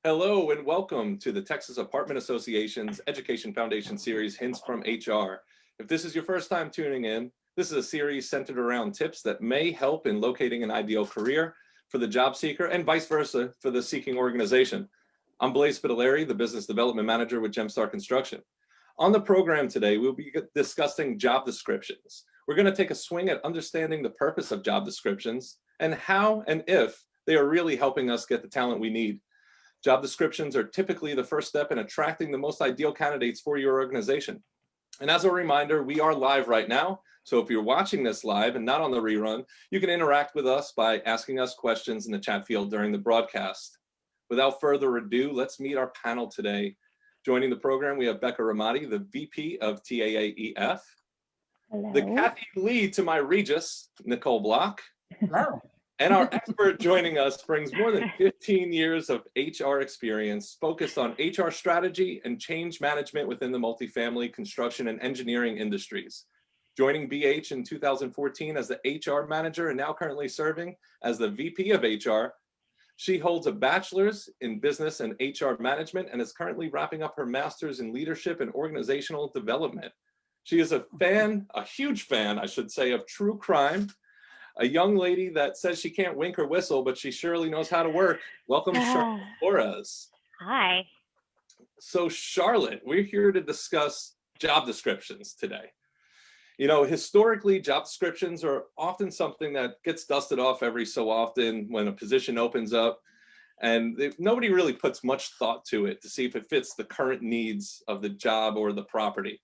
Hello and welcome to the Texas Apartment Association's Education Foundation series, Hints from HR. If this is your first time tuning in, this is a series centered around tips that may help in locating an ideal career for the job seeker and vice versa for the seeking organization. I'm Blaise Spitaleri, the Business Development Manager with Gemstar Construction. On the program today, we'll be discussing job descriptions. We're going to take a swing at understanding the purpose of job descriptions and how and if they are really helping us get the talent we need. Job descriptions are typically the first step in attracting the most ideal candidates for your organization. And as a reminder, we are live right now. So if you're watching this live and not on the rerun, you can interact with us by asking us questions in the chat field during the broadcast. Without further ado, let's meet our panel today. Joining the program, we have Becca Ramadi, the VP of TAAEF. Hello. The Kathy Lee to my Regis, Nicole Block. Hello. And our expert joining us brings more than 15 years of HR experience focused on HR strategy and change management within the multifamily, construction, and engineering industries. Joining BH in 2014 as the HR manager and now currently serving as the VP of HR, she holds a bachelor's in business and HR management and is currently wrapping up her master's in leadership and organizational development. She is a huge fan, I should say, of true crime. A young lady that says she can't wink or whistle, but she surely knows how to work. Welcome, Charlotte Flores. Hi. So Charlotte, we're here to discuss job descriptions today. You know, historically, job descriptions are often something that gets dusted off every so often when a position opens up, and nobody really puts much thought to it to see if it fits the current needs of the job or the property.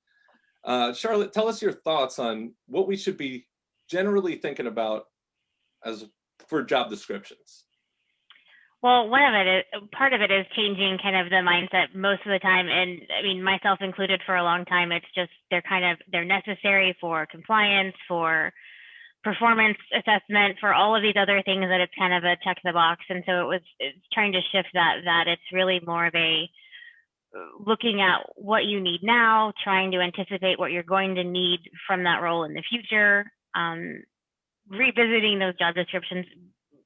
Charlotte, tell us your thoughts on what we should be generally thinking about as for job descriptions. Well, part of it is changing kind of the mindset most of the time. And I mean, myself included for a long time, it's just, they're necessary for compliance, for performance assessment, for all of these other things that it's kind of a check the box. And so it's trying to shift that it's really more of a looking at what you need now, trying to anticipate what you're going to need from that role in the future. Revisiting those job descriptions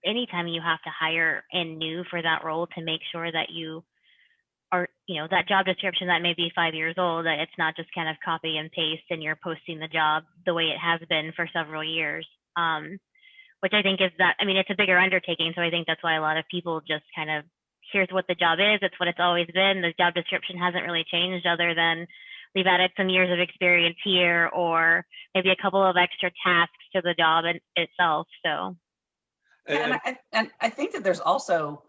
anytime you have to hire in new for that role to make sure that you are, that job description that may be 5 years old, that it's not just kind of copy and paste and you're posting the job the way it has been for several years. Which I think it's a bigger undertaking. So I think that's why a lot of people just kind of, here's what the job is. It's what it's always been. The job description hasn't really changed other than we've added some years of experience here, or maybe a couple of extra tasks to the job itself. So, and I think that there's also,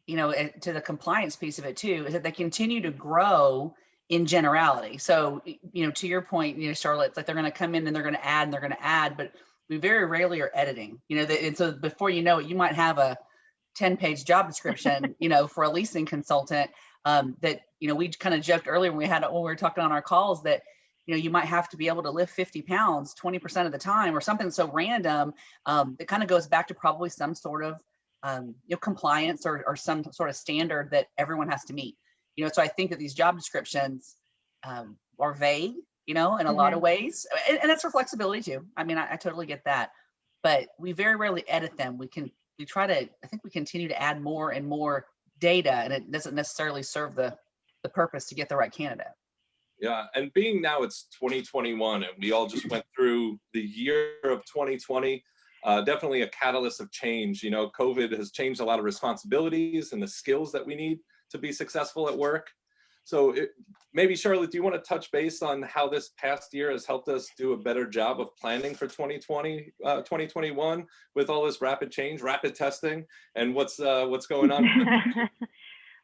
to the compliance piece of it too, is that they continue to grow in generality. So, to your point, Charlotte, it's like they're going to come in and they're going to add, but we very rarely are editing. And so before you know it, you might have a 10-page job description, for a leasing consultant. That, we kind of joked earlier when we were talking on our calls that, you might have to be able to lift 50 pounds 20% of the time or something so random that kind of goes back to probably some sort of, compliance or some sort of standard that everyone has to meet. So I think that these job descriptions are vague, in a lot of ways. And that's for flexibility too. I mean, I totally get that. But we very rarely edit them. I think we continue to add more and more data, and it doesn't necessarily serve the purpose to get the right candidate. Yeah, and being now it's 2021 and we all just went through the year of 2020, definitely a catalyst of change. COVID has changed a lot of responsibilities and the skills that we need to be successful at work. So maybe Charlotte, do you want to touch base on how this past year has helped us do a better job of planning for 2021 with all this rapid change, rapid testing, and what's going on?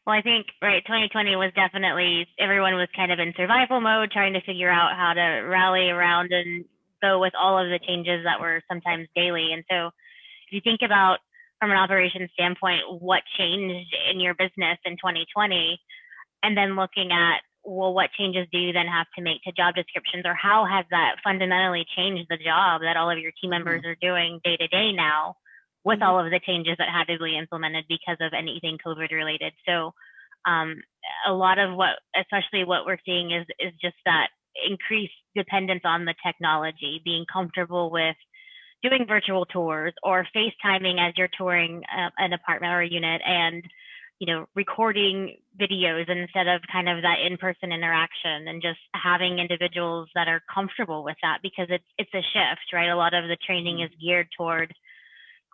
Well, I think, 2020 was definitely, everyone was kind of in survival mode, trying to figure out how to rally around and go with all of the changes that were sometimes daily. And so if you think about, from an operations standpoint, what changed in your business in 2020, and then looking at, well, what changes do you then have to make to job descriptions, or how has that fundamentally changed the job that all of your team members are doing day to day now with all of the changes that had to be implemented because of anything COVID related. So a lot of especially what we're seeing is just that increased dependence on the technology, being comfortable with doing virtual tours or FaceTiming as you're touring an apartment or a unit, and recording videos instead of kind of that in-person interaction, and just having individuals that are comfortable with that, because it's a shift, right? A lot of the training is geared toward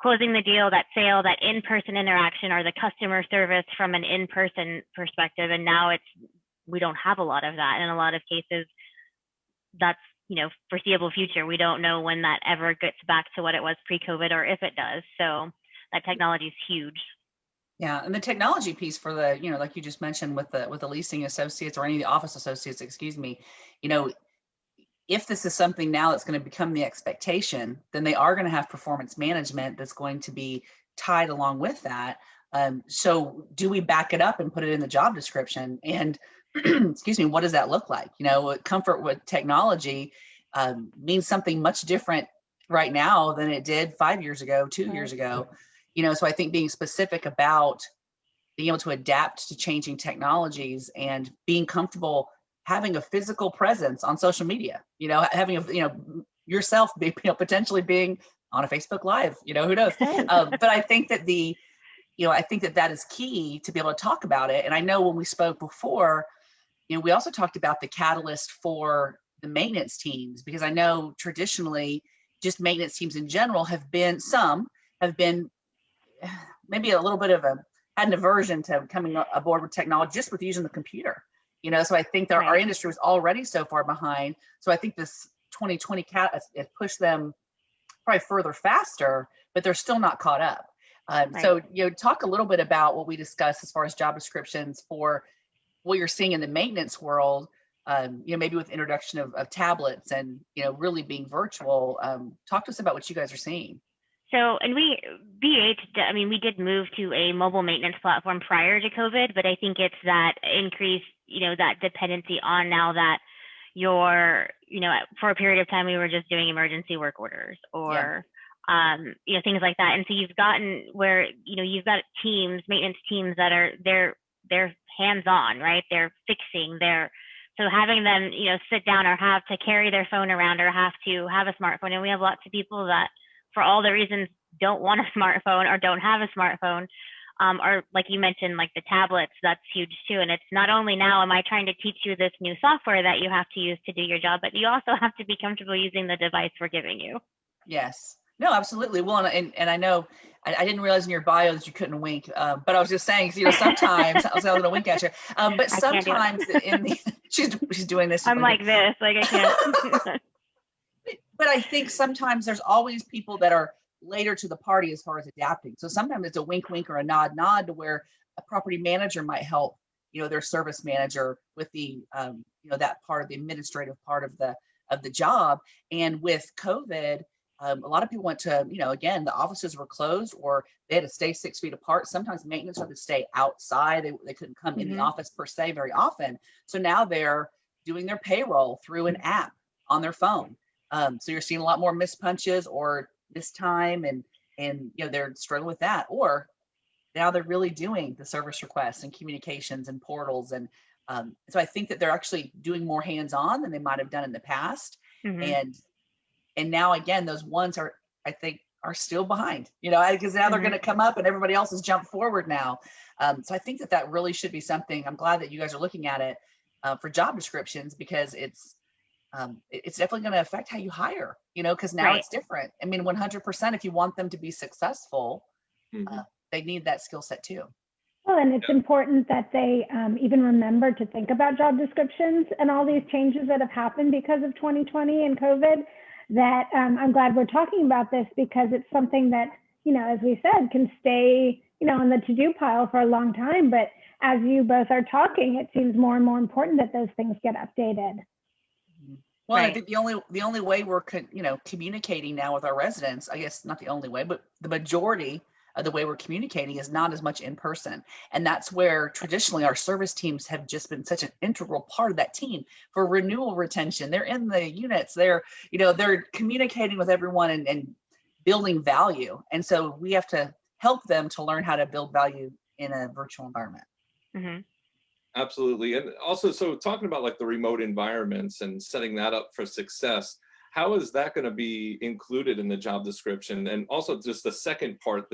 closing the deal, that sale, that in-person interaction, or the customer service from an in-person perspective. And now we don't have a lot of that. In a lot of cases, that's, foreseeable future. We don't know when that ever gets back to what it was pre-COVID, or if it does. So that technology is huge. Yeah, and the technology piece for the, like you just mentioned with the leasing associates or any of the office associates, excuse me, if this is something now that's going to become the expectation, then they are going to have performance management that's going to be tied along with that. So do we back it up and put it in the job description? And excuse me, what does that look like? Comfort with technology means something much different right now than it did 5 years ago, 2 years ago. So I think being specific about being able to adapt to changing technologies and being comfortable having a physical presence on social media, having yourself be, potentially being on a Facebook Live, who knows? But I think that that is key to be able to talk about it. And I know when we spoke before, we also talked about the catalyst for the maintenance teams, because I know traditionally just maintenance teams in general have been maybe a little bit of had an aversion to coming aboard with technology, just with using the computer, so I think that our industry was already so far behind. So I think this 2020 it pushed them probably further faster, but they're still not caught up. So, talk a little bit about what we discussed as far as job descriptions for what you're seeing in the maintenance world, maybe with introduction of tablets and, really being virtual. Talk to us about what you guys are seeing. So, and we did move to a mobile maintenance platform prior to COVID, but I think it's that increased, that dependency on now that you're, for a period of time, we were just doing emergency work orders or, things like that. And so you've gotten where, you've got maintenance teams that are, they're hands-on, right? They're fixing, so having them, sit down or have to carry their phone around or have to have a smartphone. And we have lots of people that, for all the reasons, don't want a smartphone or don't have a smartphone, or like you mentioned, like the tablets, that's huge too. And it's not only now am I trying to teach you this new software that you have to use to do your job, but you also have to be comfortable using the device we're giving you. Yes. No, absolutely. Well, and I know I didn't realize in your bio that you couldn't wink, but I was just saying, sometimes I was going to wink at you, but sometimes she's doing this. I'm like this, like I can't. But I think sometimes there's always people that are later to the party as far as adapting. So sometimes it's a wink, wink, or a nod to where a property manager might help, their service manager with the, that part of the administrative part of the job. And with COVID, a lot of people went to, again, the offices were closed or they had to stay 6 feet apart. Sometimes maintenance had to stay outside. They couldn't come in the office per se very often. So now they're doing their payroll through an app on their phone. So you're seeing a lot more missed punches or missed time and they're struggling with that. Or now they're really doing the service requests and communications and portals. And so I think that they're actually doing more hands-on than they might have done in the past. And now again, those ones are still behind, because now they're going to come up and everybody else has jumped forward now. So I think that really should be something. I'm glad that you guys are looking at it for job descriptions, because it's definitely going to affect how you hire, because now it's different. I mean, 100%, if you want them to be successful, they need that skill set too. Well, and it's important that they even remember to think about job descriptions and all these changes that have happened because of 2020 and COVID, that I'm glad we're talking about this, because it's something that, as we said, can stay, on the to-do pile for a long time. But as you both are talking, it seems more and more important that those things get updated. Well, I think the only way we're communicating now with our residents, I guess not the only way, but the majority of the way we're communicating is not as much in person. And that's where traditionally our service teams have just been such an integral part of that team for renewal retention. They're in the units, they're communicating with everyone and building value. And so we have to help them to learn how to build value in a virtual environment. Absolutely. And also, so talking about like the remote environments and setting that up for success, how is that going to be included in the job description? And also just the second part,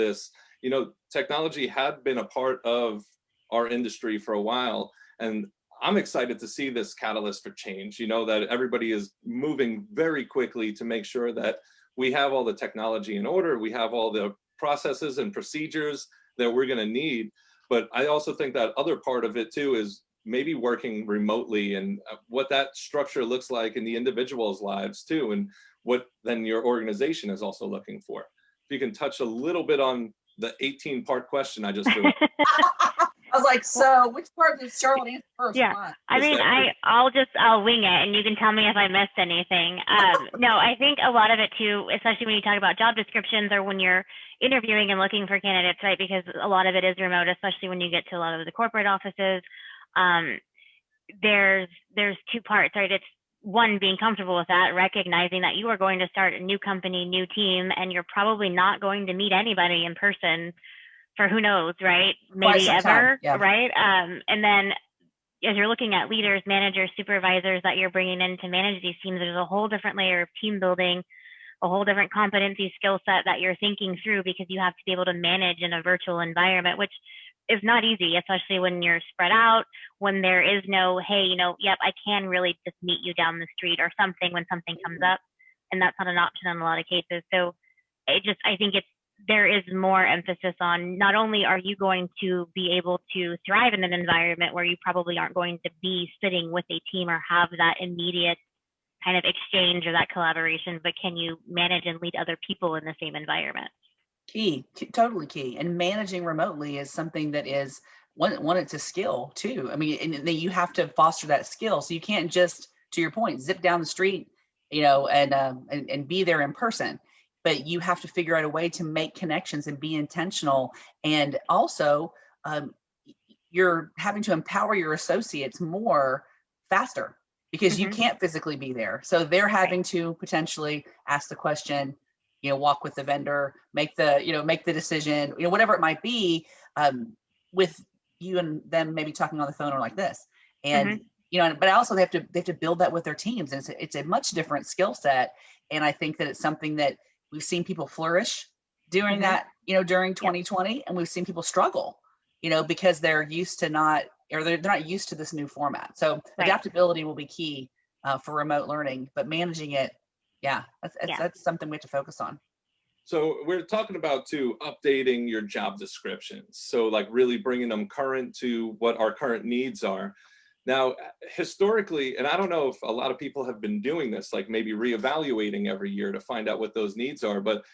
technology had been a part of our industry for a while. And I'm excited to see this catalyst for change, that everybody is moving very quickly to make sure that we have all the technology in order, we have all the processes and procedures that we're going to need. But I also think that other part of it too is maybe working remotely, and what that structure looks like in the individual's lives too, and what then your organization is also looking for. If you can touch a little bit on the 18-part question I just threw. I was like, so which part did Charlotte answer first? Yeah, I mean, I'll wing it, and you can tell me if I missed anything. No, I think a lot of it too, especially when you talk about job descriptions or when you're interviewing and looking for candidates, right? Because a lot of it is remote, especially when you get to a lot of the corporate offices. There's two parts, right? It's one, being comfortable with that, recognizing that you are going to start a new company, new team, and you're probably not going to meet anybody in person for who knows, right? Maybe ever, yeah. Right? And then as you're looking at leaders, managers, supervisors that you're bringing in to manage these teams, there's a whole different layer of team building, a whole different competency skill set that you're thinking through, because you have to be able to manage in a virtual environment, which is not easy, especially when you're spread out, when there is no, hey, yep, I can really just meet you down the street or something when something comes up. And that's not an option in a lot of cases. So I think there is more emphasis on not only are you going to be able to thrive in an environment where you probably aren't going to be sitting with a team or have that immediate kind of exchange or that collaboration, but can you manage and lead other people in the same environment? Key, totally key. And managing remotely is something that is one, it's a skill too. I mean, and then you have to foster that skill. So you can't just, to your point, zip down the street, and be there in person. But you have to figure out a way to make connections and be intentional. And also, you're having to empower your associates more faster, because you can't physically be there. So they're having to potentially ask the question, walk with the vendor, make the decision, whatever it might be, with you and them maybe talking on the phone or like this. And, but also they have to build that with their teams. And it's a much different skill set. And I think that it's something that we've seen people flourish doing that, during 2020, and we've seen people struggle, because they're used to they're not used to this new format. So adaptability will be key for remote learning, but managing it, that's something we have to focus on. So we're talking about too, updating your job descriptions. So like really bringing them current to what our current needs are. Now, historically, and I don't know if a lot of people have been doing this, like maybe reevaluating every year to find out what those needs are, but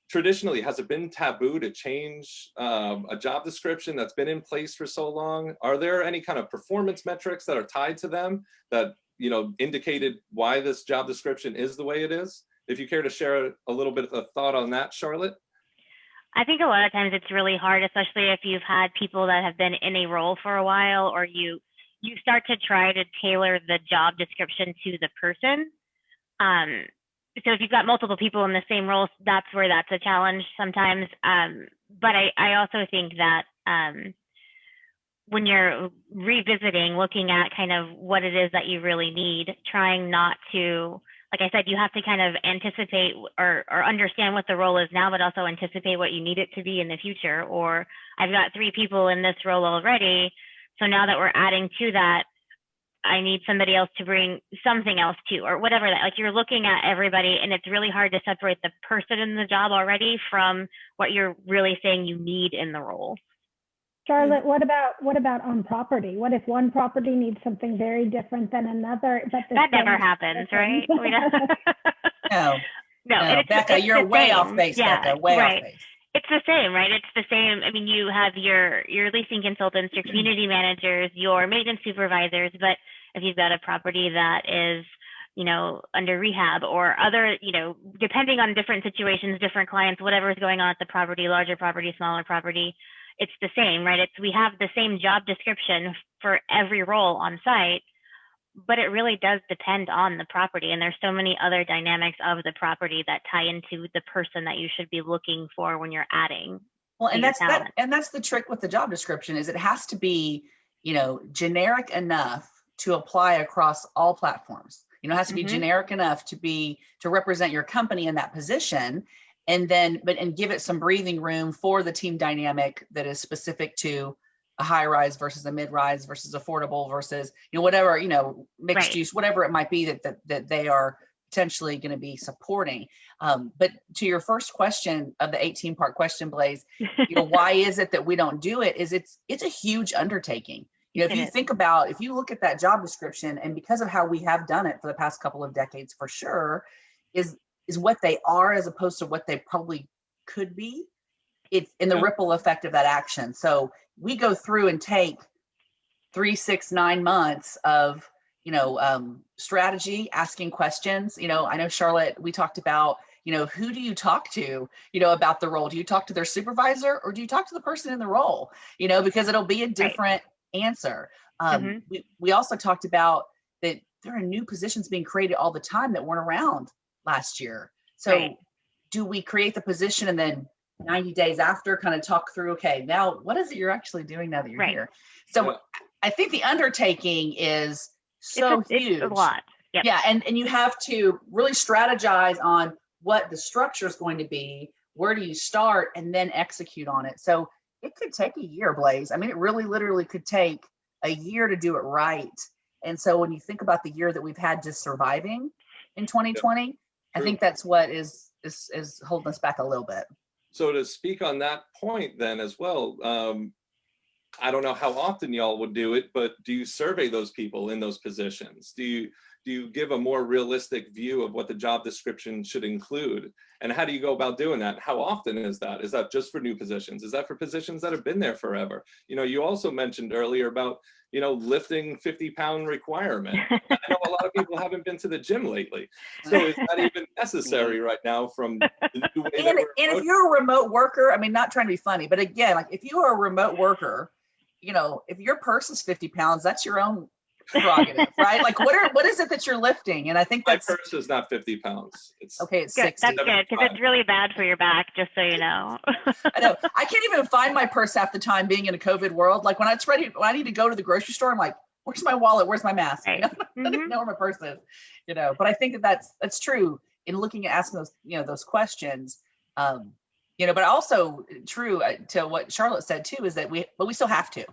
traditionally, has it been taboo to change a job description that's been in place for so long? Are there any kind of performance metrics that are tied to them that, indicated why this job description is the way it is? If you care to share a little bit of a thought on that, Charlotte? I think a lot of times it's really hard, especially if you've had people that have been in a role for a while, or you start to try to tailor the job description to the person. So if you've got multiple people in the same role, that's where that's a challenge sometimes. But I also think that when you're revisiting, looking at kind of what it is that you really need, trying not to, like I said, you have to kind of anticipate or understand what the role is now, but also anticipate what you need it to be in the future. Or I've got 3 people in this role already, so now that we're adding to that, I need somebody else to bring something else to, or whatever that, like you're looking at everybody, and it's really hard to separate the person in the job already from what you're really saying you need in the role. Charlotte, what about on property? What if one property needs something very different than another? But that never happens, right? No, Becca, you're way off base, Becca, way off base. It's the same, right? It's the same. I mean, you have your leasing consultants, your community managers, your maintenance supervisors, but if you've got a property that is, under rehab or other, depending on different situations, different clients, whatever is going on at the property, larger property, smaller property, it's the same, right? We have the same job description for every role on site, but it really does depend on the property. And there's so many other dynamics of the property that tie into the person that you should be looking for when you're adding. Well, and that's the trick with the job description, is it has to be, generic enough to apply across all platforms. It has to be generic enough to represent your company in that position, and give it some breathing room for the team dynamic that is specific to a high rise versus a mid rise versus affordable versus, whatever, mixed Right. use, whatever it might be that they are potentially going to be supporting. But to your first question of the 18-part question, Blaze, why is it that we don't do it? It's a huge undertaking. If It you is. think about, if you look at that job description, and because of how we have done it for the past couple of decades, for sure, is what they are as opposed to what they probably could be. It's in the Yeah. ripple effect of that action. So we go through and take 3, 6, 9 months of, strategy, asking questions. I know, Charlotte, we talked about, who do you talk to, about the role? Do you talk to their supervisor or do you talk to the person in the role? Because it'll be a different answer. Mhm. We also talked about that there are new positions being created all the time that weren't around last year. So Right. do we create the position and then 90 days after kind of talk through, okay, now what is it you're actually doing now that you're Right. here? So Yeah. I think the undertaking is so It's huge. a lot. Yep. Yeah, and you have to really strategize on what the structure is going to be, where do you start, and then execute on it. So it could take a year, Blaze. I mean, it really literally could take a year to do it right. And so when you think about the year that we've had just surviving in 2020, I True. think that's what is holding us back a little bit. So to speak on that point then as well, I don't know how often y'all would do it, but do you survey those people in those positions? Do you give a more realistic view of what the job description should include? And how do you go about doing that? How often is that? Is that just for new positions? Is that for positions that have been there forever? You also mentioned earlier about, lifting 50-pound requirement. I know a lot of people haven't been to the gym lately. So is that even necessary right now from the new way that And we're if approaching? you're a remote worker, I mean, not trying to be funny, but again, like if you are a remote worker, if your purse is 50 pounds, that's your own prerogative, right? Like what is it that you're lifting? And I think My that's purse is not 50 pounds. It's okay. It's Good. 60. That's good because it's really bad for your back. Just so you know. I know. I can't even find my purse half the time being in a COVID world. Like when when I need to go to the grocery store, I'm like, where's my wallet? Where's my mask? Right. I don't even know where my purse is. But I think that's true in looking at asking those, those questions. But also true to what Charlotte said too, is that we still have to.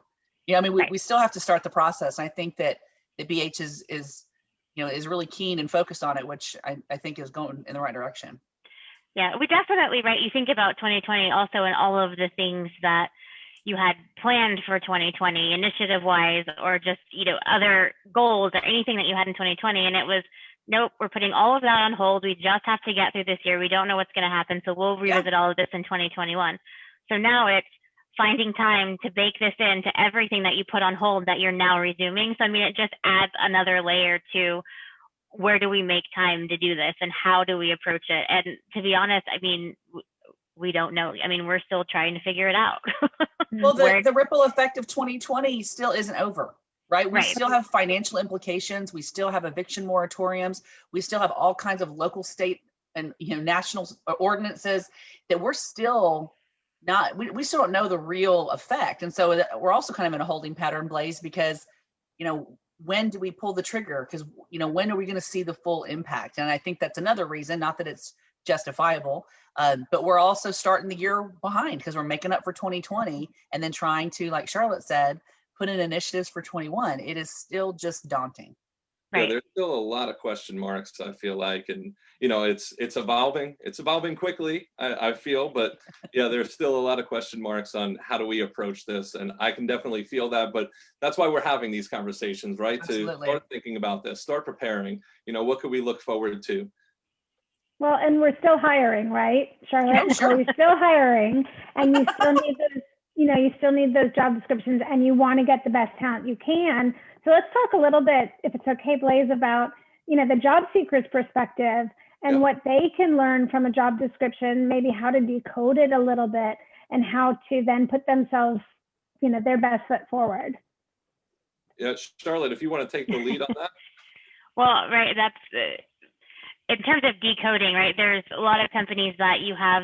We still have to start the process. And I think that the BH is really keen and focused on it, which I think is going in the right direction. Yeah, we definitely, right. You think about 2020 also and all of the things that you had planned for 2020 initiative wise, or just, other goals or anything that you had in 2020. And it was, nope, we're putting all of that on hold. We just have to get through this year. We don't know what's going to happen. So we'll revisit all of this in 2021. So now it's finding time to bake this into everything that you put on hold that you're now resuming. So, I mean, it just adds another layer to where do we make time to do this and how do we approach it? And to be honest, I mean, we don't know. I mean, we're still trying to figure it out. Well, the ripple effect of 2020 still isn't over, right? We Right. still have financial implications. We still have eviction moratoriums. We still have all kinds of local, state, and national ordinances that we're still not, we still don't know the real effect. And so we're also kind of in a holding pattern, Blaze, because, when do we pull the trigger? Because, when are we going to see the full impact? And I think that's another reason, not that it's justifiable, but we're also starting the year behind because we're making up for 2020 and then trying to, like Charlotte said, put in initiatives for 21. It is still just daunting. Yeah, Right. there's still a lot of question marks, I feel like, and it's evolving. It's evolving quickly, I feel, but yeah, there's still a lot of question marks on how do we approach this, and I can definitely feel that. But that's why we're having these conversations, right? Absolutely. To start thinking about this, start preparing. What could we look forward to? Well, and we're still hiring, right, Charlotte? Oh, sure. You're still hiring, and you still need those. You still need those job descriptions, and you want to get the best talent you can. So let's talk a little bit, if it's okay, Blaze, about the job seeker's perspective and what they can learn from a job description, maybe how to decode it a little bit, and how to then put themselves, their best foot forward. Yeah, Charlotte, if you want to take the lead on that. Well, right, that's in terms of decoding, right? There's a lot of companies that you have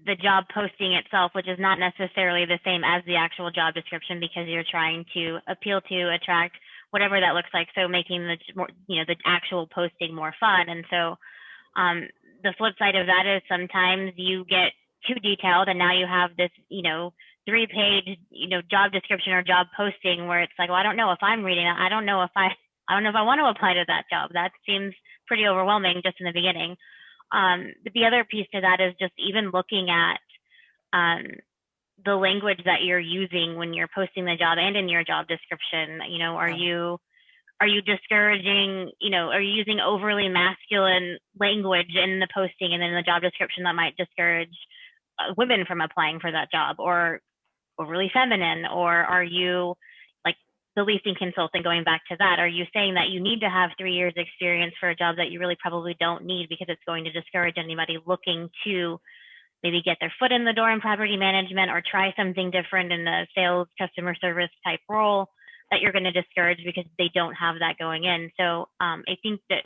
the job posting itself, which is not necessarily the same as the actual job description because you're trying to appeal to, attract, whatever that looks like. So making the more, the actual posting more fun. And so the flip side of that is sometimes you get too detailed and now you have this, 3-page, job description or job posting where it's like, well, I don't know if I'm reading it. I don't know if I want to apply to that job. That seems pretty overwhelming just in the beginning. But the other piece to that is just even looking at the language that you're using when you're posting the job and in your job description. Are you discouraging, are you using overly masculine language in the posting and in the job description that might discourage women from applying for that job, or overly feminine? Or are you, like the leasing consultant, going back to that, are you saying that you need to have 3 years experience for a job that you really probably don't need because it's going to discourage anybody looking to maybe get their foot in the door in property management or try something different in the sales, customer service type role, that you're going to discourage because they don't have that going in? So I think that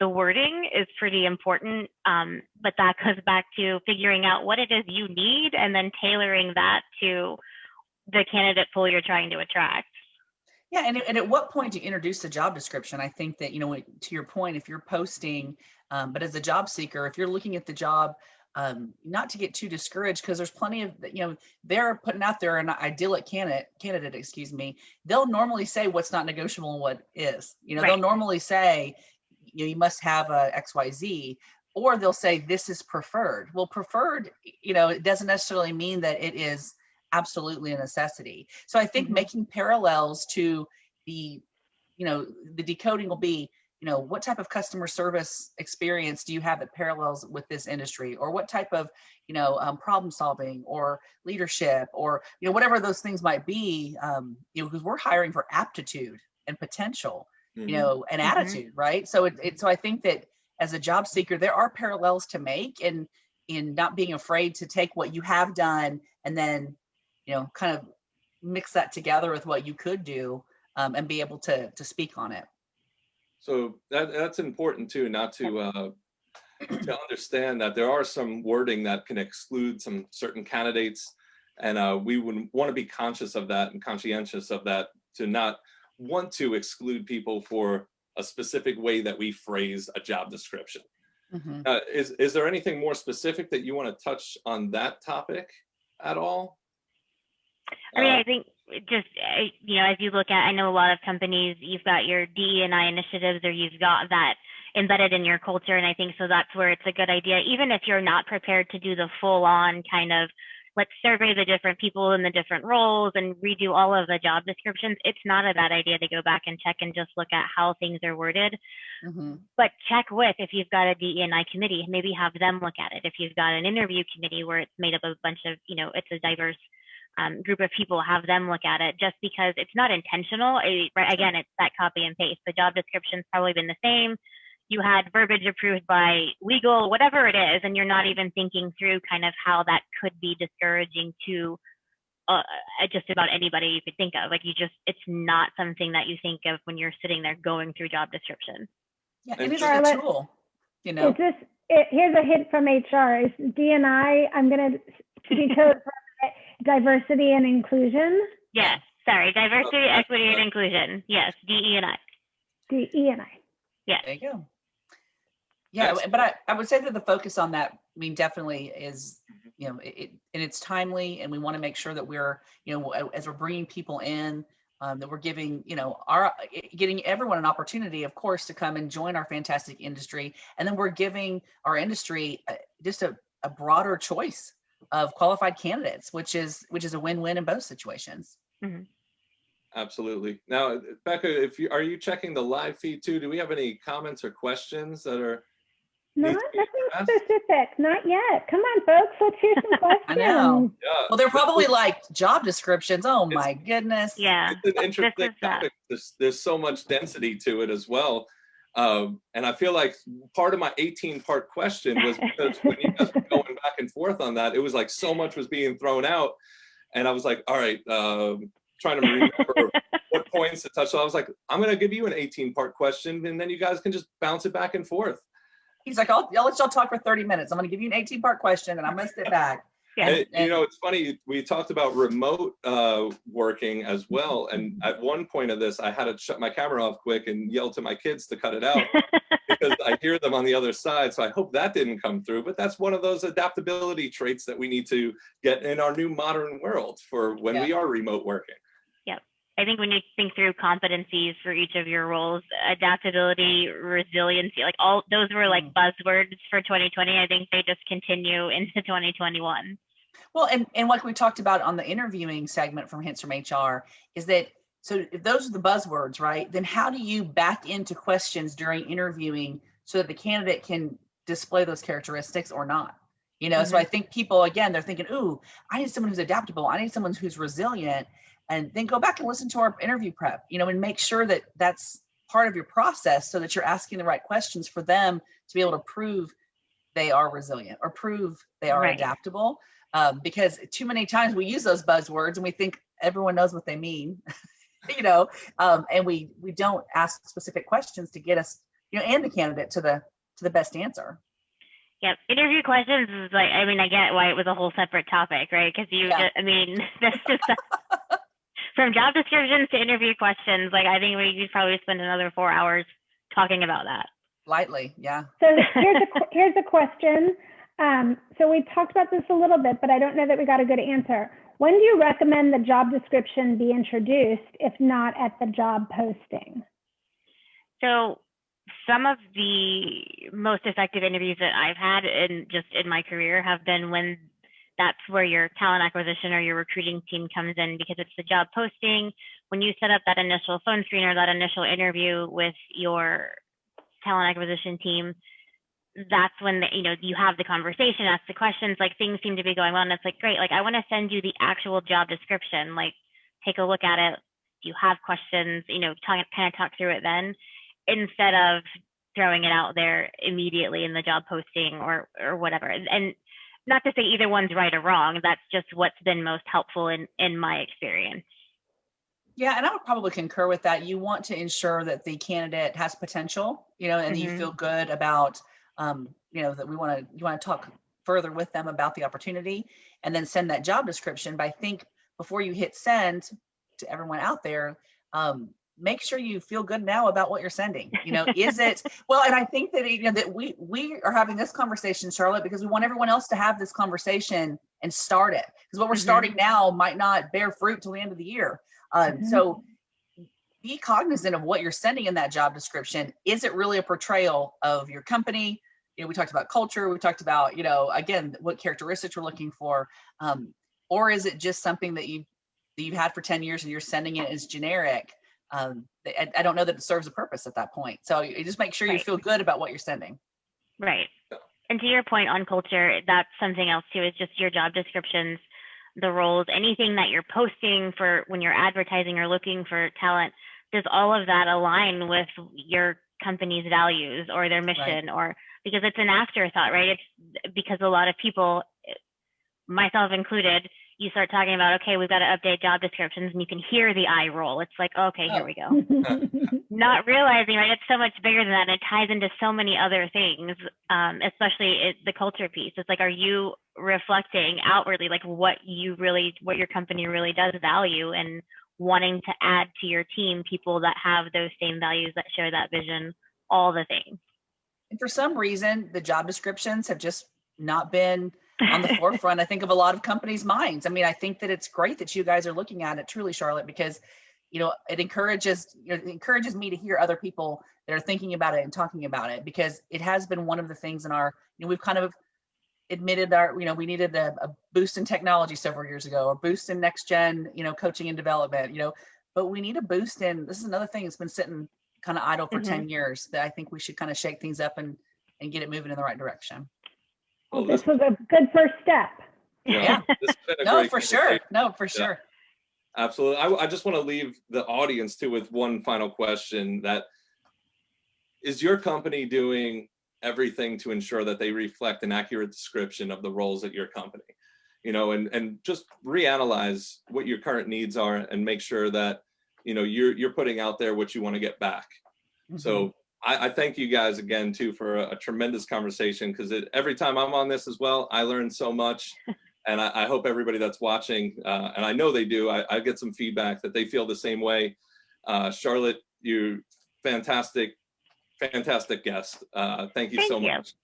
the wording is pretty important, but that goes back to figuring out what it is you need and then tailoring that to the candidate pool you're trying to attract. Yeah, and at what point do you introduce the job description? I think that, to your point, if you're posting, but as a job seeker, if you're looking at the job, not to get too discouraged, because there's plenty of, they're putting out there an idyllic candidate, excuse me. They'll normally say what's not negotiable and what is. Right. They'll normally say, you must have a XYZ, or they'll say this is preferred. Well, preferred, it doesn't necessarily mean that it is absolutely a necessity. So I think making parallels to the decoding will be, what type of customer service experience do you have that parallels with this industry, or what type of, problem solving or leadership, or, whatever those things might be, because we're hiring for aptitude and potential, and attitude, right? So so I think that as a job seeker, there are parallels to make, and in not being afraid to take what you have done and then, kind of mix that together with what you could do, and be able to speak on it. So that's important too, not to understand that there are some wording that can exclude some certain candidates, and we would want to be conscious of that and conscientious of that, to not want to exclude people for a specific way that we phrase a job description. Is there anything more specific that you want to touch on that topic at all? I mean, I think just, as you look at, I know a lot of companies, you've got your DE&I initiatives, or you've got that embedded in your culture. And I think so that's where it's a good idea, even if you're not prepared to do the full on kind of, let's survey the different people in the different roles and redo all of the job descriptions. It's not a bad idea to go back and check and just look at how things are worded. But check with, if you've got a DE&I committee, maybe have them look at it. If you've got an interview committee where it's made up of a bunch of, it's a diverse group of people, have them look at it, just because it's not intentional. Again, it's that copy and paste. The job description's probably been the same. You had verbiage approved by legal, whatever it is, and you're not even thinking through kind of how that could be discouraging to just about anybody you could think of. Like, it's not something that you think of when you're sitting there going through job description. Yeah, and it's a tool, Here's a hint from HR. Is D&I, I'm going to decode diversity and inclusion. Yes, sorry, diversity, equity, and inclusion. Yes, DE&I. DE&I. Yeah. There you go. Yeah, but I would say that the focus on that, definitely is, and it's timely, and we want to make sure that we're, as we're bringing people in, that we're giving, getting everyone an opportunity, of course, to come and join our fantastic industry. And then we're giving our industry just a broader choice of qualified candidates, which is a win-win in both situations. Absolutely. Now, Becca, are you checking the live feed too? Do we have any comments or questions that are? Nothing specific, not yet. Come on, folks, let's hear some questions. I know. Yeah. Well, they're probably like job descriptions. Oh my goodness. Yeah. It's an interesting topic. There's so much density to it as well. And I feel like part of my 18-part question was because when you guys were going back and forth on that, it was like so much was being thrown out. And I was like, all right, trying to remember what points to touch. So I was like, I'm going to give you an 18-part question, and then you guys can just bounce it back and forth. He's like, I'll let y'all talk for 30 minutes. I'm going to give you an 18-part question, and I'm going to sit back. And, it's funny, we talked about remote working as well. And at one point of this, I had to shut my camera off quick and yell to my kids to cut it out. because I hear them on the other side. So I hope that didn't come through, but that's one of those adaptability traits that we need to get in our new modern world for when we are remote working. Yep. I think when you think through competencies for each of your roles, adaptability, resiliency, like all those were like buzzwords for 2020. I think they just continue into 2021. Well, and like we talked about on the interviewing segment from Hints from HR is that, so if those are the buzzwords, right, then how do you back into questions during interviewing so that the candidate can display those characteristics or not? You know, so I think people, again, they're thinking, ooh, I need someone who's adaptable. I need someone who's resilient. And then go back and listen to our interview prep, you know, and make sure that that's part of your process so that you're asking the right questions for them to be able to prove they are resilient or prove they are adaptable. Because too many times we use those buzzwords and we think everyone knows what they mean, you know, and we don't ask specific questions to get us, you know, and the candidate to the best answer. Yep. Interview questions is like, I mean, I get why it was a whole separate topic, right? Because I mean, that's just from job descriptions to interview questions. Like, I think we could probably spend another 4 hours talking about that. Lightly, yeah. So here's a question. So we talked about this a little bit, but I don't know that we got a good answer. When do you recommend the job description be introduced, if not at the job posting? So some of the most effective interviews that I've had in my career have been when that's where your talent acquisition or your recruiting team comes in, because it's the job posting. When you set up that initial phone screen or that initial interview with your talent acquisition team, that's when you have the conversation, ask the questions, like things seem to be going well, and it's like, great, like I want to send you the actual job description, like take a look at it. Do you have questions? Kind of talk through it then, instead of throwing it out there immediately in the job posting or whatever. And not to say either one's right or wrong, that's just what's been most helpful in my experience. Yeah, and I would probably concur with that. You want to ensure that the candidate has potential, and you feel good about, that you want to talk further with them about the opportunity, and then send that job description. But I think before you hit send to everyone out there, make sure you feel good now about what you're sending. Is it well? And I think that that we are having this conversation, Charlotte, because we want everyone else to have this conversation and start it. Because what we're starting now might not bear fruit till the end of the year. So be cognizant of what you're sending in that job description. Is it really a portrayal of your company? We talked about culture. We talked about, again, what characteristics we're looking for. Or is it just something that you've had for 10 years and you're sending it as generic? I don't know that it serves a purpose at that point. So you just make sure you feel good about what you're sending. Right. And to your point on culture, that's something else too, is just your job descriptions, the roles, anything that you're posting for when you're advertising or looking for talent. Does all of that align with your company's values or their mission? Or because it's an afterthought, right? It's because a lot of people, myself included, you start talking about, okay, we've got to update job descriptions, and you can hear the eye roll. It's like, okay, here we go. Not realizing, right, it's so much bigger than that. And it ties into so many other things, especially the culture piece. It's like, are you reflecting outwardly, like what your company really does value, and wanting to add to your team people that have those same values, that share that vision, all the things. And for some reason, the job descriptions have just not been on the forefront, I think, of a lot of companies' minds. I mean, I think that it's great that you guys are looking at it, truly, Charlotte, because, it encourages me to hear other people that are thinking about it and talking about it, because it has been one of the things in our, we've kind of admitted we needed a boost in technology several years ago, or boost in next gen, coaching and development, but we need a boost in, this is another thing that's been sitting kind of idle for 10 years that I think we should kind of shake things up and get it moving in the right direction. Well, this was a good first step. Yeah. No, for sure. Absolutely. I just want to leave the audience too with one final question. That is, your company doing everything to ensure that they reflect an accurate description of the roles at your company, and just reanalyze what your current needs are and make sure that, you're putting out there what you want to get back. So I thank you guys again too for a tremendous conversation, because every time I'm on this as well, I learn so much. And I hope everybody that's watching, and I know they do, I get some feedback that they feel the same way. Charlotte, you fantastic fantastic guest. Thank you Thank so you. much.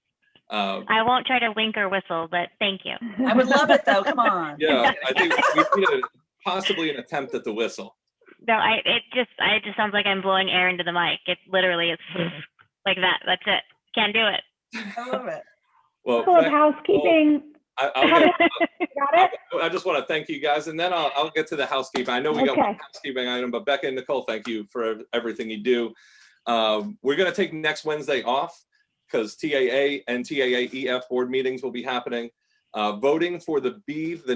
I won't try to wink or whistle, but thank you. I would love it though. Come on. Yeah, I think we need possibly an attempt at the whistle. No, it just sounds like I'm blowing air into the mic. It literally is like that. That's it. Can't do it. I love it. Well, Couple of housekeeping. Got it? I just want to thank you guys, and then I'll get to the housekeeping. I know we got one housekeeping item, but Becca and Nicole, thank you for everything you do. We're going to take next Wednesday off because TAA and TAA-EF board meetings will be happening. Voting for the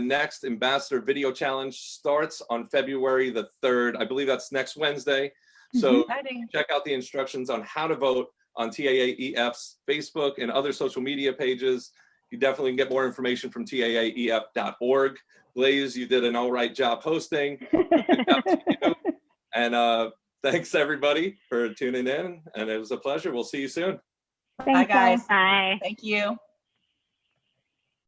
next Ambassador Video Challenge starts on February the 3rd. I believe that's next Wednesday. So check out the instructions on how to vote on TAA-EF's Facebook and other social media pages. You definitely can get more information from TAAEF.org. Blaze, you did an all right job hosting. Good job to you. And thanks everybody for tuning in. And it was a pleasure. We'll see you soon. Thanks, Bye, guys. Bye. Thank you.